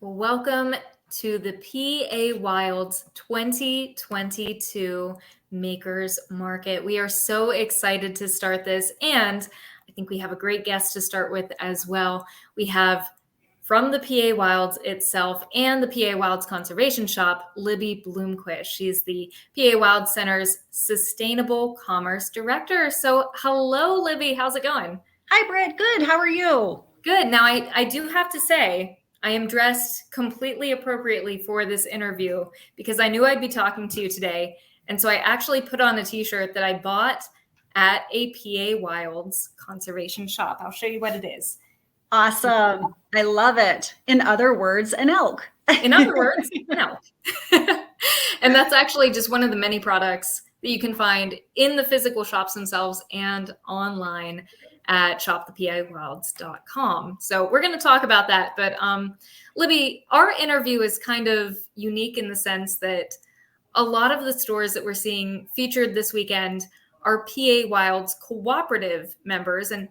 Welcome to the PA Wilds 2022 Makers Market. We are so excited to start this, and I think we have a great guest to start with as well. We have from the PA Wilds itself and the PA Wilds Conservation Shop, Libby Bloomquist. She's the PA Wilds Center's Sustainable Commerce Director. So hello, Libby. How's it going? Hi, Britt. Good. How are you? Good. Now, I do have to say, I am dressed completely appropriately for this interview because I knew I'd be talking to you today. And so I actually put on a t-shirt that I bought at a PA Wilds conservation shop. I'll show you what it is. Awesome. I love it. In other words, an elk. In other words, an elk. And that's actually just one of the many products that you can find in the physical shops themselves and online at shopthepawilds.com. So we're going to talk about that. But Libby, our interview is kind of unique in the sense that a lot of the stores that we're seeing featured this weekend are PA Wilds cooperative members. And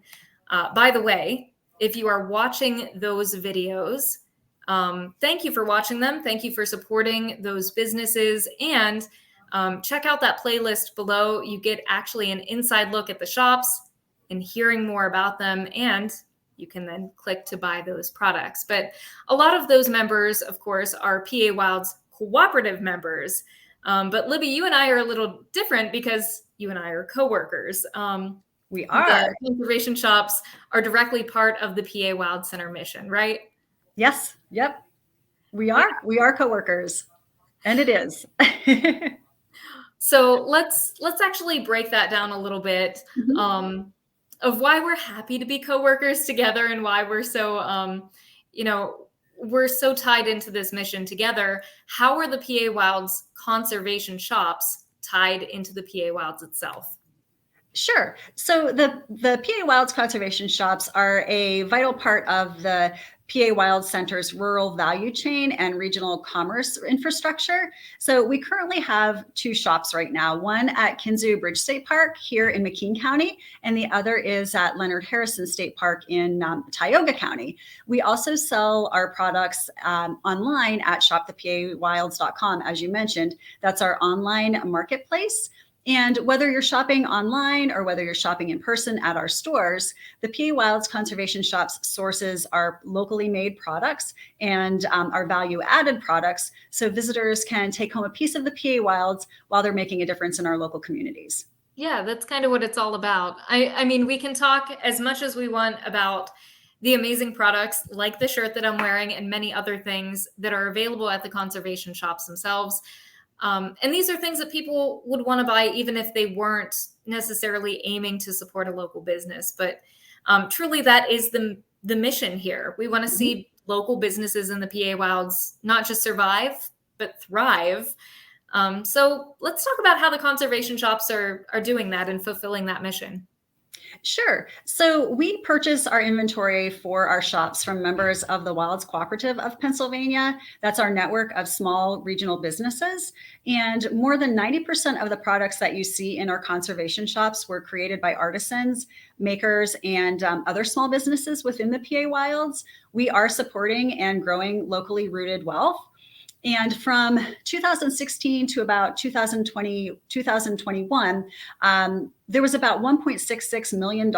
by the way, if you are watching those videos, thank you for watching them. Thank you for supporting those businesses. And check out that playlist below. You get actually an inside look at the shops and hearing more about them, and you can then click to buy those products. But a lot of those members, of course, are PA Wilds cooperative members. But Libby, you and I are a little different because you and I are coworkers. We are. The conservation shops are directly part of the PA Wild Center mission, right? Yes. Yep. We are. We are coworkers, and it is. So let's actually break that down a little bit. Of why we're happy to be coworkers together and why we're so, we're so tied into this mission together. How are the PA Wilds conservation shops tied into the PA Wilds itself? Sure. So the PA Wilds conservation shops are a vital part of the PA Wild Center's rural value chain and regional commerce infrastructure. So we currently have two shops right now, one at Kinzua Bridge State Park here in McKean County, and the other is at Leonard Harrison State Park in Tioga County. We also sell our products online at shopthepawilds.com, as you mentioned. That's our online marketplace. And whether you're shopping online or whether you're shopping in person at our stores, the PA Wilds Conservation Shops sources our locally made products and our value-added products, so visitors can take home a piece of the PA Wilds while they're making a difference in our local communities. Yeah, that's kind of what it's all about. I mean, we can talk as much as we want about the amazing products like the shirt that I'm wearing and many other things that are available at the conservation shops themselves. And these are things that people would want to buy even if they weren't necessarily aiming to support a local business. But truly, that is the mission here. We want to see local businesses in the PA Wilds not just survive, but thrive. So let's talk about how the conservation shops are doing that and fulfilling that mission. Sure. So we purchase our inventory for our shops from members of the Wilds Cooperative of Pennsylvania. That's our network of small regional businesses. And more than 90% of the products that you see in our conservation shops were created by artisans, makers, and other small businesses within the PA Wilds. We are supporting and growing locally rooted wealth. And from 2016 to about 2021, there was about $1.66 million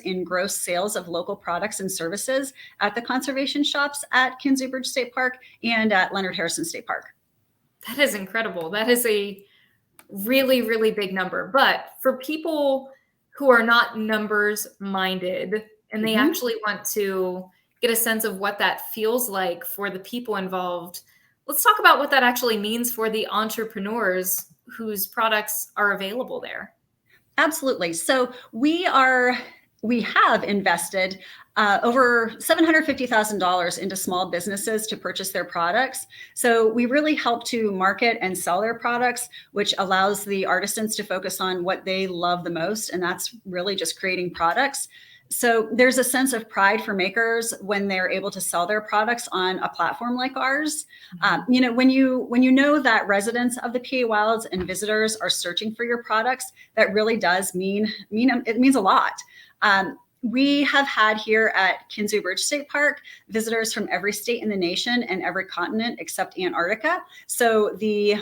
in gross sales of local products and services at the conservation shops at Kinzua Bridge State Park and at Leonard Harrison State Park. That is incredible. That is a really, really big number. But for people who are not numbers minded and they actually want to get a sense of what that feels like for the people involved, let's talk about what that actually means for the entrepreneurs whose products are available there. Absolutely. So we have invested over $750,000 into small businesses to purchase their products. So we really help to market and sell their products, which allows the artisans to focus on what they love the most. And that's really just creating products. So there's a sense of pride for makers when they're able to sell their products on a platform like ours. When you know that residents of the PA Wilds and visitors are searching for your products, that really does mean it means a lot. We have had here at Kinzu Bridge State Park visitors from every state in the nation and every continent except Antarctica. So the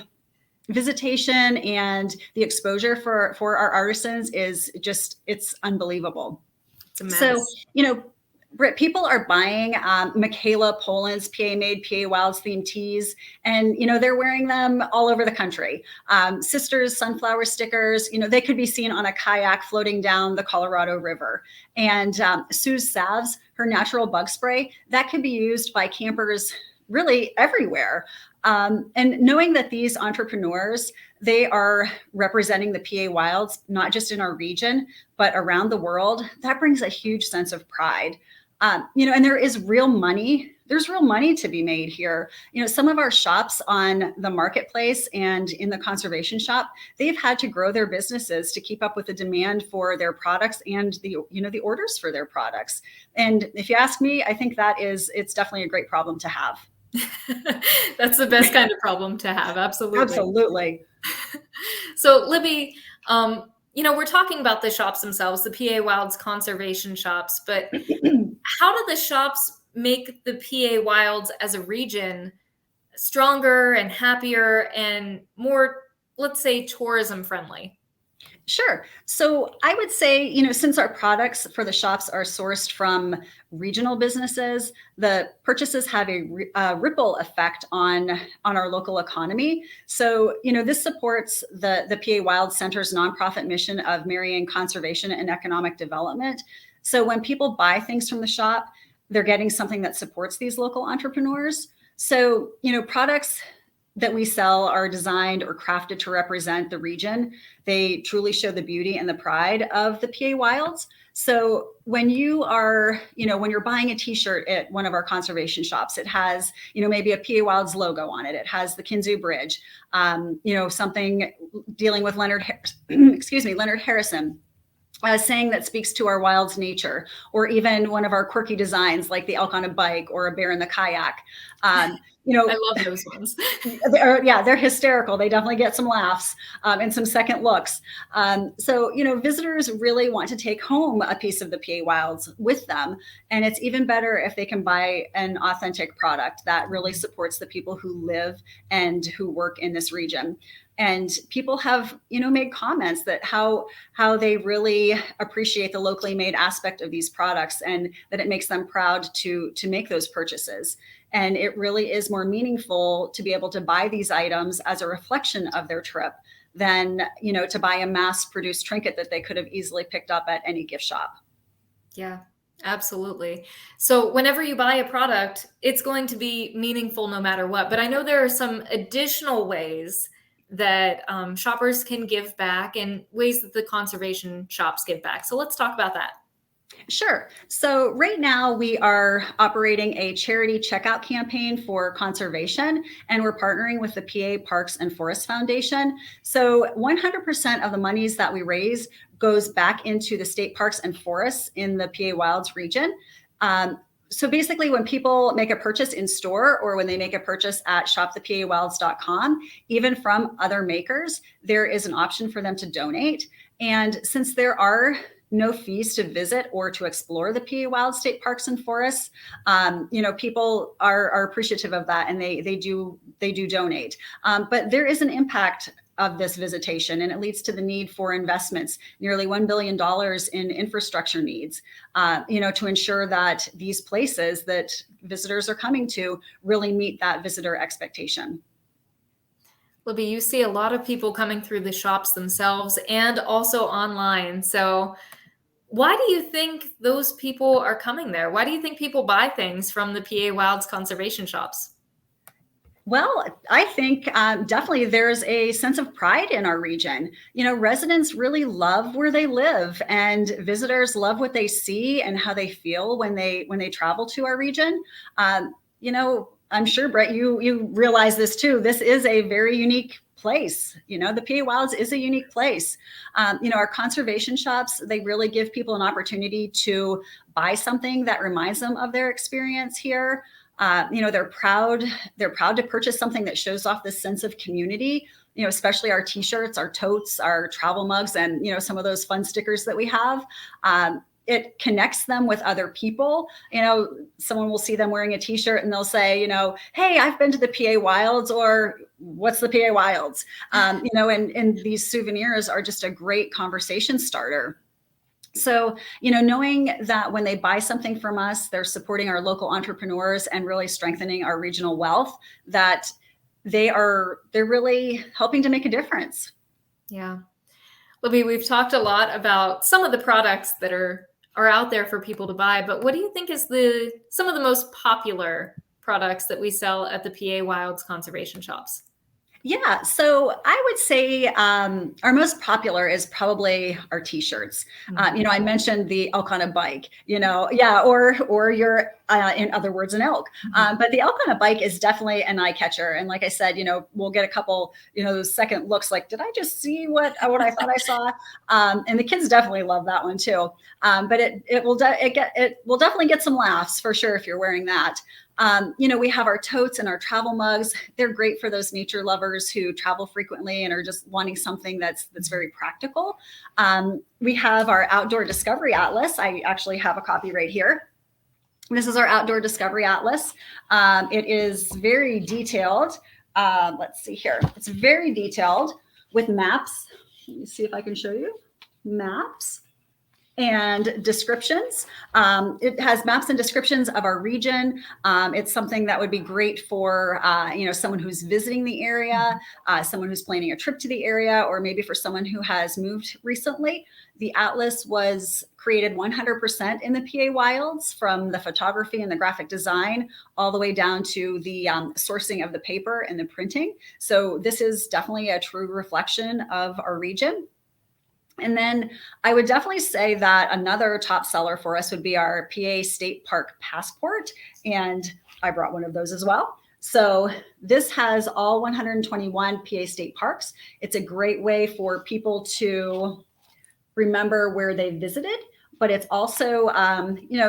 visitation and the exposure for our artisans is just, it's unbelievable. It's a mess. So, Britt, people are buying Michaela Poland's PA-made PA Wilds themed tees, and they're wearing them all over the country. Sisters sunflower stickers, they could be seen on a kayak floating down the Colorado River. And Sue's salves, her natural bug spray, that could be used by campers really everywhere. And knowing that these entrepreneurs, they are representing the PA Wilds, not just in our region, but around the world, that brings a huge sense of pride. And there is real money. There's real money to be made here. Some of our shops on the marketplace and in the conservation shop, they've had to grow their businesses to keep up with the demand for their products and the orders for their products. And if you ask me, I think it's definitely a great problem to have. That's the best kind of problem to have. Absolutely. Absolutely. So Libby, we're talking about the shops themselves, the PA Wilds conservation shops, but how do the shops make the PA Wilds as a region stronger and happier and more, let's say, tourism friendly? Sure. So I would say, since our products for the shops are sourced from regional businesses, the purchases have a ripple effect on our local economy. So, this supports the PA Wild Center's nonprofit mission of marrying conservation and economic development. So when people buy things from the shop, they're getting something that supports these local entrepreneurs. So, products that we sell are designed or crafted to represent the region. They truly show the beauty and the pride of the PA Wilds. So when you are, when you're buying a t-shirt at one of our conservation shops, it has, maybe a PA Wilds logo on it. It has the Kinzu Bridge, something dealing with Leonard Harrison. A saying that speaks to our wild's nature, or even one of our quirky designs like the elk on a bike or a bear in the kayak. I love those ones. They're hysterical. They definitely get some laughs and some second looks. So visitors really want to take home a piece of the PA Wilds with them. And it's even better if they can buy an authentic product that really supports the people who live and who work in this region. And people have, made comments that how they really appreciate the locally made aspect of these products and that it makes them proud to make those purchases. And it really is more meaningful to be able to buy these items as a reflection of their trip than, to buy a mass-produced trinket that they could have easily picked up at any gift shop. Yeah, absolutely. So whenever you buy a product, it's going to be meaningful no matter what. But I know there are some additional ways that shoppers can give back and ways that the conservation shops give back. So let's talk about that. Sure. So right now we are operating a charity checkout campaign for conservation, and we're partnering with the PA Parks and Forests Foundation. So 100% of the monies that we raise goes back into the state parks and forests in the PA Wilds region. So basically, when people make a purchase in store or when they make a purchase at shopthepawilds.com, even from other makers, there is an option for them to donate. And since there are no fees to visit or to explore the PA Wild State Parks and Forests, people are appreciative of that, and they do donate. But there is an impact of this visitation, and it leads to the need for investments, nearly $1 billion in infrastructure needs, to ensure that these places that visitors are coming to really meet that visitor expectation. Libby, you see a lot of people coming through the shops themselves and also online. So why do you think those people are coming there? Why do you think people buy things from the PA Wilds conservation shops? Well, I think definitely there's a sense of pride in our region. Residents really love where they live, and visitors love what they see and how they feel when they travel to our region. I'm sure, Britt, you realize this too. This is a very unique place. The PA Wilds is a unique place. Our conservation shops, they really give people an opportunity to buy something that reminds them of their experience here. They're proud to purchase something that shows off this sense of community, especially our t-shirts, our totes, our travel mugs, and, some of those fun stickers that we have. it connects them with other people. Someone will see them wearing a t-shirt and they'll say, hey, I've been to the PA Wilds, or what's the PA Wilds? And these souvenirs are just a great conversation starter. So, knowing that when they buy something from us, they're supporting our local entrepreneurs and really strengthening our regional wealth, that they're really helping to make a difference. Yeah. Libby, we've talked a lot about some of the products that are out there for people to buy, but what do you think is some of the most popular products that we sell at the PA Wilds conservation shops? Yeah, so I would say our most popular is probably our t-shirts. I mentioned the elk on a bike, or you're, in other words, an elk. But the elk on a bike is definitely an eye catcher. And like I said, we'll get a couple, those second looks like, did I just see what I thought I saw? And the kids definitely love that one too. But it will definitely get some laughs for sure if you're wearing that. We have our totes and our travel mugs. They're great for those nature lovers who travel frequently and are just wanting something that's very practical. We have our Outdoor Discovery Atlas. I actually have a copy right here. This is our Outdoor Discovery Atlas. It is very detailed. Let's see here. It's very detailed with maps. Let me see if I can show you. Maps and descriptions. It has maps and descriptions of our region. It's something that would be great for, someone who's visiting the area, someone who's planning a trip to the area, or maybe for someone who has moved recently. The Atlas was created 100% in the PA Wilds, from the photography and the graphic design all the way down to the sourcing of the paper and the printing. So this is definitely a true reflection of our region. And then I would definitely say that another top seller for us would be our PA State Park Passport. And I brought one of those as well. So this has all 121 PA state parks. It's a great way for people to remember where they visited, but it's also,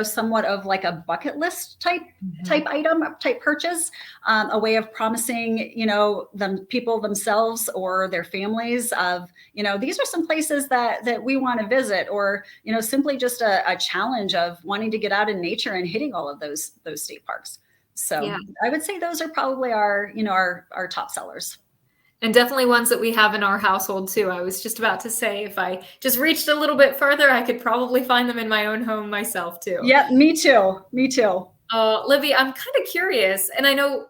somewhat of like a bucket list type item, type purchase, a way of promising, people themselves or their families of, these are some places that we want to visit, or, simply just a challenge of wanting to get out in nature and hitting all of those state parks. So yeah. I would say those are probably our top sellers. And definitely ones that we have in our household too. I was just about to say, if I just reached a little bit further, I could probably find them in my own home myself too. Yeah, me too. Libby, I'm kind of curious, and I know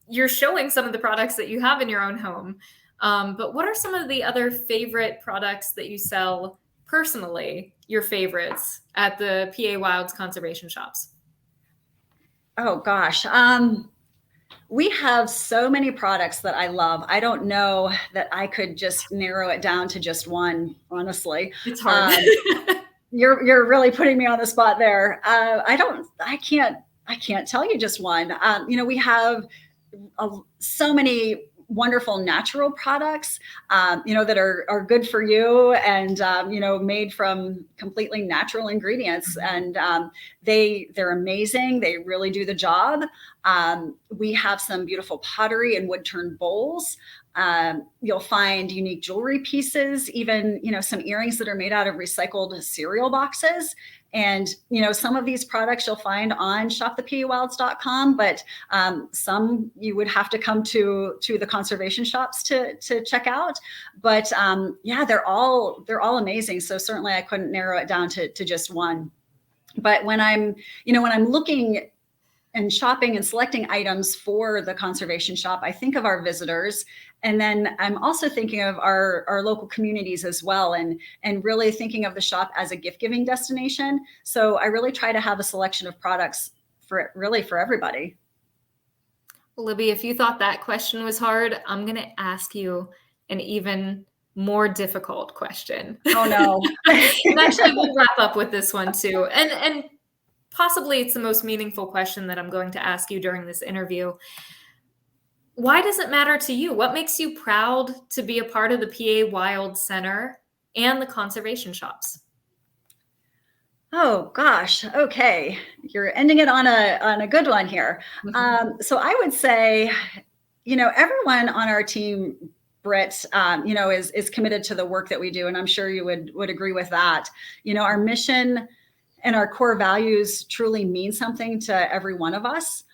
you're showing some of the products that you have in your own home, but what are some of the other favorite products that you sell personally, your favorites at the PA Wilds conservation shops? Oh gosh. We have so many products that I love. I don't know that I could just narrow it down to just one, honestly. It's hard. You're really putting me on the spot there. I can't tell you just one. We have so many wonderful natural products, that are good for you and, made from completely natural ingredients. And they're amazing. They really do the job. We have some beautiful pottery and wood turned bowls. You'll find unique jewelry pieces, even, some earrings that are made out of recycled cereal boxes. And, some of these products you'll find on shopthepawilds.com, but some you would have to come to the conservation shops to check out. But they're all amazing. So certainly I couldn't narrow it down to just one. But when I'm looking and shopping and selecting items for the conservation shop, I think of our visitors. And then I'm also thinking of our local communities as well, and really thinking of the shop as a gift-giving destination. So I really try to have a selection of products for everybody. Libby, if you thought that question was hard, I'm going to ask you an even more difficult question. Oh no. And actually we'll wrap up with this one too. And possibly it's the most meaningful question that I'm going to ask you during this interview. Why does it matter to you? What makes you proud to be a part of the PA Wild Center and the conservation shops? Oh gosh. Okay. You're ending it on a good one here. Mm-hmm. So I would say, everyone on our team, Britt, is committed to the work that we do. And I'm sure you would agree with that. Our mission and our core values truly mean something to every one of us.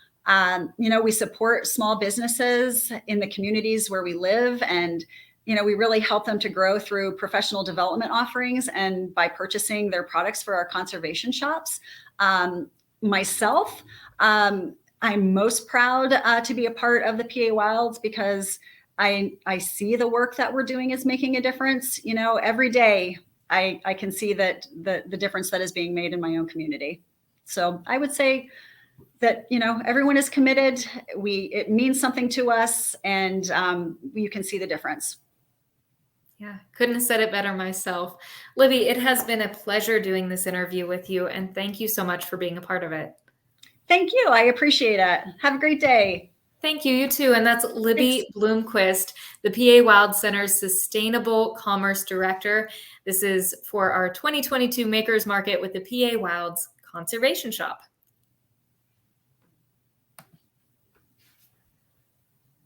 We support small businesses in the communities where we live, and we really help them to grow through professional development offerings and by purchasing their products for our conservation shops. Myself, I'm most proud to be a part of the PA Wilds because I see the work that we're doing is making a difference. Every day I can see that the difference that is being made in my own community. So I would say that, everyone is committed. It means something to us, and you can see the difference. Yeah, couldn't have said it better myself. Libby, it has been a pleasure doing this interview with you, and thank you so much for being a part of it. Thank you. I appreciate it. Have a great day. Thank you. You too. And that's Libby Bloomquist, the PA Wild Center's Sustainable Commerce Director. This is for our 2022 Makers Market with the PA Wilds Conservation Shop.